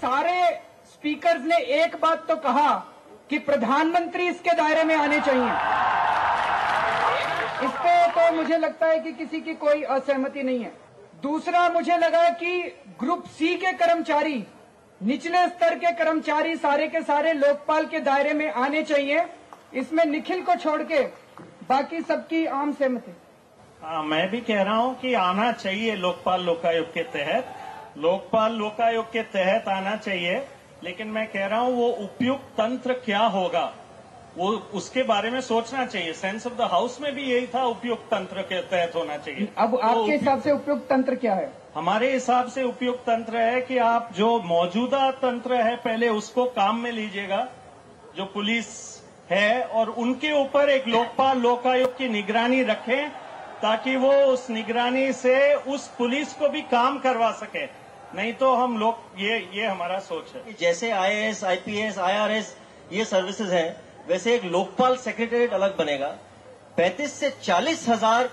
सारे स्पीकर्स ने एक बात तो कहा कि प्रधानमंत्री इसके दायरे में आने चाहिए। इस पे तो मुझे लगता है कि किसी की कोई असहमति नहीं है। दूसरा, मुझे लगा कि ग्रुप सी के कर्मचारी, निचले स्तर के कर्मचारी सारे के सारे लोकपाल के दायरे में आने चाहिए। इसमें निखिल को छोड़ के बाकी सबकी आम सहमति। मैं भी कह रहा हूं कि आना चाहिए लोकपाल लोकायुक्त के तहत, लोकपाल लोकायुक्त के तहत आना चाहिए, लेकिन मैं कह रहा हूं वो उपयुक्त तंत्र क्या होगा वो उसके बारे में सोचना चाहिए। सेंस ऑफ द हाउस में भी यही था, उपयुक्त तंत्र के तहत होना चाहिए। अब आपके हिसाब से उपयुक्त तंत्र क्या है? हमारे हिसाब से उपयुक्त तंत्र है कि आप जो मौजूदा तंत्र है पहले उसको काम में लीजिएगा, जो पुलिस है, और उनके ऊपर एक लोकपाल लोकायुक्त की निगरानी रखें ताकि वो उस निगरानी से उस पुलिस को भी काम करवा सके। नहीं तो हम लोग ये हमारा सोच है। जैसे आईएएस, आईपीएस, आईआरएस ये सर्विसेज हैं, वैसे एक लोकपाल सेक्रेटेरिएट अलग बनेगा। 35 से 40 हजार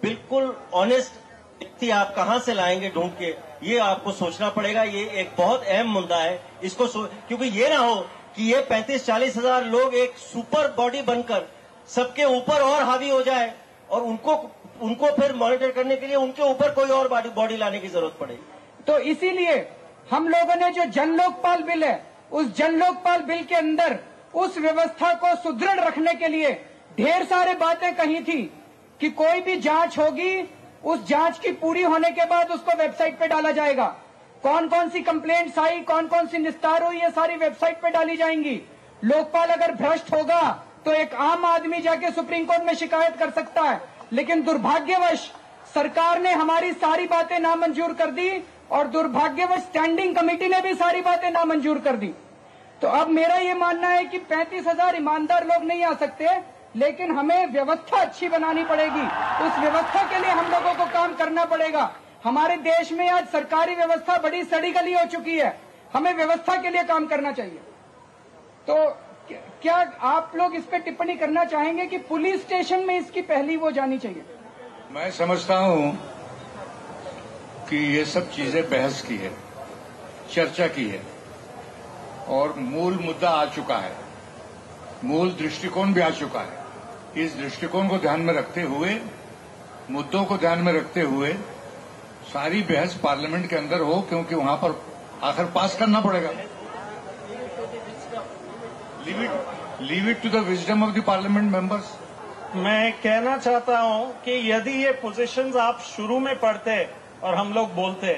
बिल्कुल ऑनेस्ट व्यक्ति आप कहां से लाएंगे ढूंढ के, ये आपको सोचना पड़ेगा। ये एक बहुत अहम मुद्दा है, इसको क्योंकि ये ना हो कि ये 35-40 हजार लोग एक सुपर बॉडी बनकर सबके ऊपर और हावी हो जाए और उनको फिर मॉनिटर करने के लिए उनके ऊपर कोई और बॉडी लाने की जरूरत पड़ेगी। तो इसीलिए हम लोगों ने जो जन लोकपाल बिल है, उस जन लोकपाल बिल के अंदर उस व्यवस्था को सुदृढ़ रखने के लिए ढेर सारे बातें कही थी कि कोई भी जांच होगी, उस जांच की पूरी होने के बाद उसको वेबसाइट पे डाला जाएगा। कौन कौन सी कंप्लेंट्स आई, कौन कौन सी निस्तार हुई, ये सारी वेबसाइट पे डाली जाएंगी। लोकपाल अगर भ्रष्ट होगा तो एक आम आदमी जाके सुप्रीम कोर्ट में शिकायत कर सकता है, लेकिन दुर्भाग्यवश सरकार ने हमारी सारी बातें नामंजूर कर दी और दुर्भाग्यवश स्टैंडिंग कमेटी ने भी सारी बातें नामंजूर कर दी। तो अब मेरा ये मानना है कि 35,000 ईमानदार लोग नहीं आ सकते, लेकिन हमें व्यवस्था अच्छी बनानी पड़ेगी। उस व्यवस्था के लिए हम लोगों को काम करना पड़ेगा। हमारे देश में आज सरकारी व्यवस्था बड़ी सड़ी गली हो चुकी है, हमें व्यवस्था के लिए काम करना चाहिए। तो क्या आप लोग इस पे टिप्पणी करना चाहेंगे कि पुलिस स्टेशन में इसकी पहली वो जानी चाहिए? मैं समझता हूं कि ये सब चीजें बहस की है, चर्चा की है और मूल मुद्दा आ चुका है, मूल दृष्टिकोण भी आ चुका है। इस दृष्टिकोण को ध्यान में रखते हुए, मुद्दों को ध्यान में रखते हुए सारी बहस पार्लियामेंट के अंदर हो, क्योंकि वहां पर आखिर पास करना पड़ेगा। Leave it to the wisdom of the parliament members. मैं कहना चाहता हूं कि यदि ये पोजीशंस आप शुरू में पढ़ते और हम लोग बोलते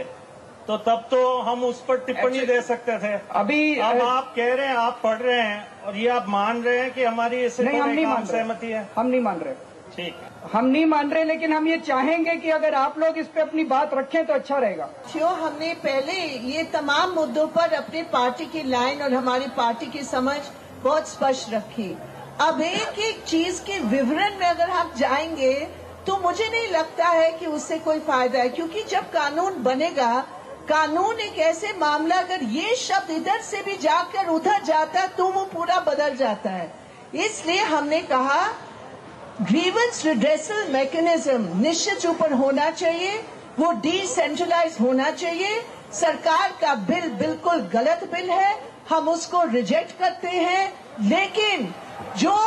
तो तब तो हम उस पर टिप्पणी दे सकते थे। अभी अब आप कह रहे हैं, आप पढ़ रहे हैं और ये आप मान रहे हैं कि हमारी इससे सहमति है। हम नहीं मान रहे। ठीक है, हम नहीं मान रहे, लेकिन हम ये चाहेंगे कि अगर आप लोग इस पे अपनी बात रखें तो अच्छा रहेगा। हमने पहले ये तमाम मुद्दों पर अपनी पार्टी की लाइन और हमारी पार्टी की समझ बहुत स्पष्ट रखी। अब एक एक चीज के विवरण में अगर हम जाएंगे तो मुझे नहीं लगता है कि उससे कोई फायदा है, क्योंकि जब कानून बनेगा, कानून एक ऐसे मामला, अगर ये शब्द इधर से भी जाकर उधर जाता तो वो पूरा बदल जाता है। इसलिए हमने कहा ग्रीवेंस रिड्रेसल मैकेनिज्म निश्चित ऊपर होना चाहिए, वो डिसेंट्रलाइज होना चाहिए। सरकार का बिल बिल्कुल गलत बिल है, हम उसको रिजेक्ट करते हैं, लेकिन जो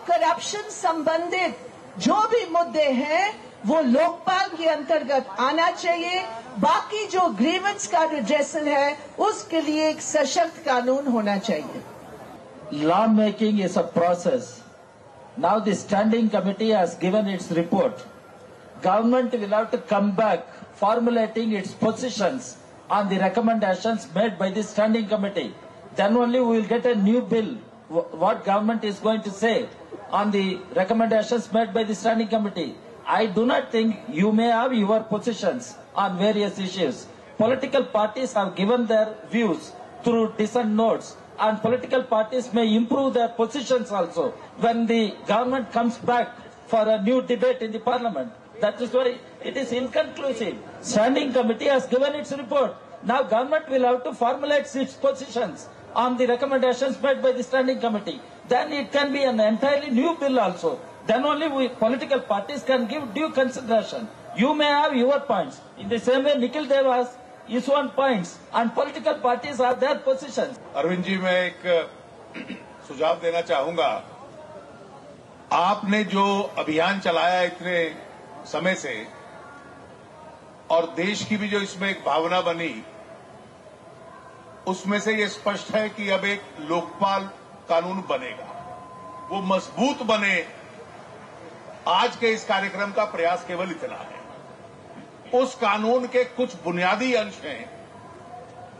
करप्शन संबंधित जो भी मुद्दे हैं वो लोकपाल के अंतर्गत आना चाहिए। बाकी जो ग्रीवेंस का रिड्रेसल है उसके लिए एक सशक्त कानून होना चाहिए। Law making is a process. Now the standing committee has given its report. Government will have to come back formulating its positions on the recommendations made by the standing committee. Then only we will get a new bill. What government is going to say on the recommendations made by the standing committee. I do not think you may have your positions on various issues. Political parties have given their views through dissent notes, and political parties may improve their positions also when the government comes back for a new debate in the parliament. That is why it is inconclusive. Standing committee has given its report. Now government will have to formulate its positions on the recommendations made by the standing committee. Then it can be an entirely new bill also. Then only we political parties can give due consideration. You may have your points. In the same way, Nikhil Dev has issue on points, and political parties have their positions. Arvind ji, मैं एक सुझाव देना चाहूंगा। आपने जो अभियान चलाया इतने समय से, और देश की भी जो इसमें एक भावना बनी, उसमें से ये स्पष्ट है कि अब एक लोकपाल कानून बनेगा, वो मजबूत बने। आज के इस कार्यक्रम का प्रयास केवल इतना है। उस कानून के कुछ बुनियादी अंश हैं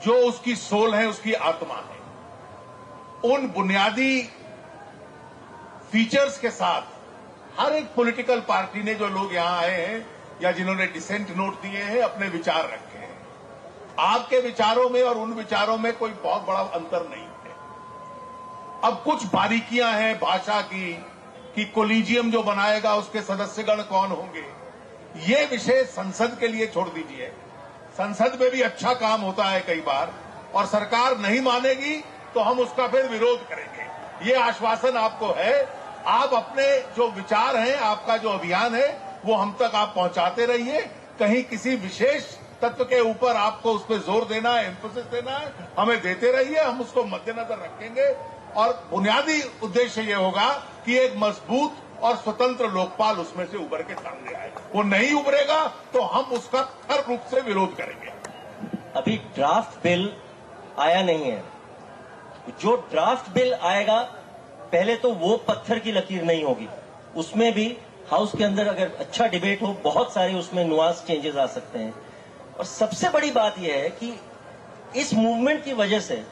जो उसकी सोल है, उसकी आत्मा है। उन बुनियादी फीचर्स के साथ हर एक पॉलिटिकल पार्टी ने, जो लोग यहां आए हैं या जिन्होंने डिसेंट नोट दिए हैं, अपने विचार रखे हैं। आपके विचारों में और उन विचारों में कोई बहुत बड़ा अंतर नहीं है। अब कुछ बारीकियां हैं भाषा की, कि कोलिजियम जो बनाएगा उसके सदस्यगण कौन होंगे, ये विषय संसद के लिए छोड़ दीजिए। संसद में भी अच्छा काम होता है कई बार, और सरकार नहीं मानेगी तो हम उसका फिर विरोध करेंगे। ये आश्वासन आपको है। आप अपने जो विचार हैं, आपका जो अभियान है, वो हम तक आप पहुंचाते रहिए। कहीं किसी विशेष तत्व के ऊपर आपको उस पर जोर देना है, एम्फोसिस देना है, हमें देते रहिए, हम उसको मद्देनजर रखेंगे। और बुनियादी उद्देश्य ये होगा कि एक मजबूत और स्वतंत्र लोकपाल उसमें से उभर के सामने आए। वो नहीं उभरेगा तो हम उसका हर रूप से विरोध करेंगे। अभी ड्राफ्ट बिल आया नहीं है। जो ड्राफ्ट बिल आएगा, पहले तो वो पत्थर की लकीर नहीं होगी। उसमें भी हाउस के अंदर अगर अच्छा डिबेट हो, बहुत सारे उसमें नुआंस चेंजेस आ सकते हैं। और सबसे बड़ी बात यह है कि इस मूवमेंट की वजह से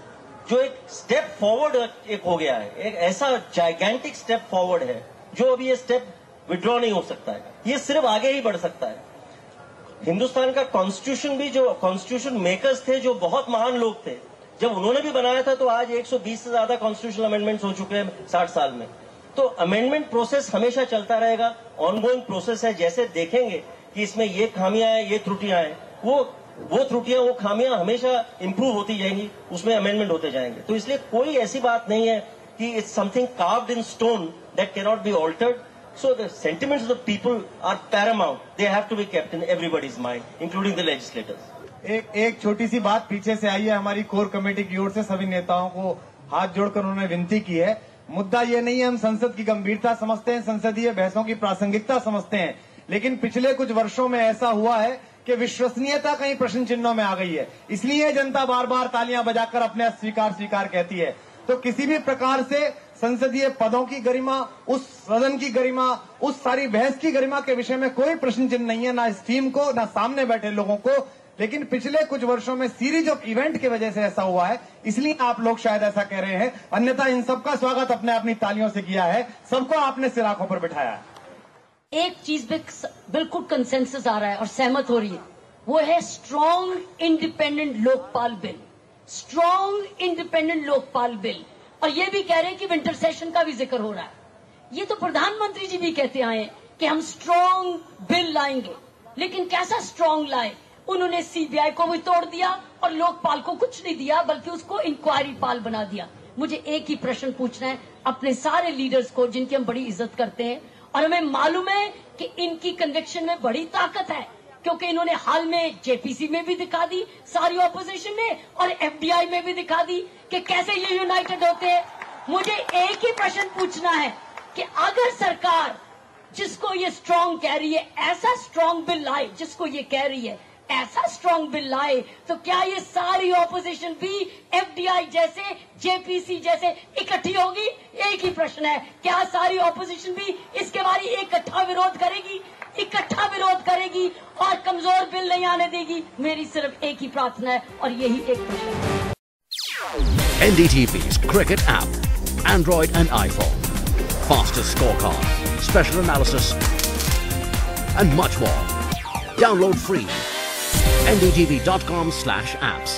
जो एक स्टेप फॉरवर्ड एक हो गया है, एक ऐसा जाइगेंटिक स्टेप फॉरवर्ड है, जो अभी ये स्टेप विड्रॉ नहीं हो सकता है। ये सिर्फ आगे ही बढ़ सकता है। हिंदुस्तान का कॉन्स्टिट्यूशन भी, जो कॉन्स्टिट्यूशन मेकर्स थे, जो बहुत महान लोग थे, जब उन्होंने भी बनाया था, तो आज 120 से ज्यादा कॉन्स्टिट्यूशनल अमेंडमेंट्स हो चुके हैं 60 साल में। तो अमेंडमेंट प्रोसेस हमेशा चलता रहेगा, ऑनगोइंग प्रोसेस है। जैसे देखेंगे कि इसमें ये खामियां हैं, ये त्रुटियां हैं, वो त्रुटियां, वो खामियां हमेशा इंप्रूव होती जाएंगी, उसमें अमेंडमेंट होते जाएंगे। तो इसलिए कोई ऐसी बात नहीं है कि it's something carved in stone that can not be altered. So the sentiments of the people are paramount, they have to be kept in everybody's mind, including the legislators. एक छोटी सी बात पीछे से आई है हमारी कोर कमेटी की ओर से। सभी नेताओं को हाथ जोड़कर उन्होंने विनती की है। मुद्दा ये नहीं है, हम संसद की गंभीरता समझते हैं, संसदीय बहसों की प्रासंगिकता समझते हैं, लेकिन पिछले कुछ वर्षों में ऐसा हुआ है कि विश्वसनीयता कहीं प्रश्न चिन्हों में आ गई है। इसलिए जनता बार बार तालियां बजाकर अपने स्वीकार कहती है। तो किसी भी प्रकार से संसदीय पदों की गरिमा, उस सदन की गरिमा, उस सारी बहस की गरिमा के विषय में कोई प्रश्न चिन्ह नहीं है, ना इस टीम को, ना सामने बैठे लोगों को। लेकिन पिछले कुछ वर्षों में सीरीज ऑफ इवेंट की वजह से ऐसा हुआ है, इसलिए आप लोग शायद ऐसा कह रहे हैं। अन्यथा इन सबका स्वागत अपने अपनी तालियों से किया है, सबको आपने सिराखों पर बिठाया है। एक चीज पे बिल्कुल कंसेंसस आ रहा है और सहमत हो रही है, वो है strong independent Lokpal bill. Strong independent Lokpal bill. और ये भी कह रहे हैं कि विंटर सेशन का भी जिक्र हो रहा है। ये तो प्रधानमंत्री जी भी कहते आए कि हम स्ट्रॉन्ग बिल लाएंगे, लेकिन कैसा स्ट्रॉन्ग लाए? उन्होंने सीबीआई को भी तोड़ दिया और लोकपाल को कुछ नहीं दिया, बल्कि उसको इंक्वायरी पाल बना दिया। मुझे एक ही प्रश्न पूछना है अपने सारे लीडर्स को, जिनकी हम बड़ी इज्जत करते हैं, और हमें मालूम है कि इनकी कन्विक्शन में बड़ी ताकत है, क्योंकि इन्होंने हाल में जेपीसी में भी दिखा दी, सारी ऑपोजिशन ने, और एफडीआई में भी दिखा दी कि कैसे ये यूनाइटेड होते हैं। मुझे एक ही प्रश्न पूछना है कि अगर सरकार, जिसको ये स्ट्रॉन्ग कह रही है, ऐसा स्ट्रॉन्ग बिल लाए, जिसको ये कह रही है ऐसा स्ट्रॉन्ग बिल लाए, तो क्या ये सारी ऑपोजिशन भी एफडीआई जैसे, जेपीसी जैसे इकट्ठी होगी? एक ही प्रश्न है, क्या सारी ऑपोजिशन भी इसके बारे इकट्ठा विरोध करेगी? इकट्ठा विरोध करेगी और कमजोर बिल नहीं आने देगी? मेरी सिर्फ एक ही प्रार्थना है और यही एक प्रश्न है। NDTV's cricket app, Android and iPhone, fastest scorecard, special analysis and much more. Download free. ndtv.com/apps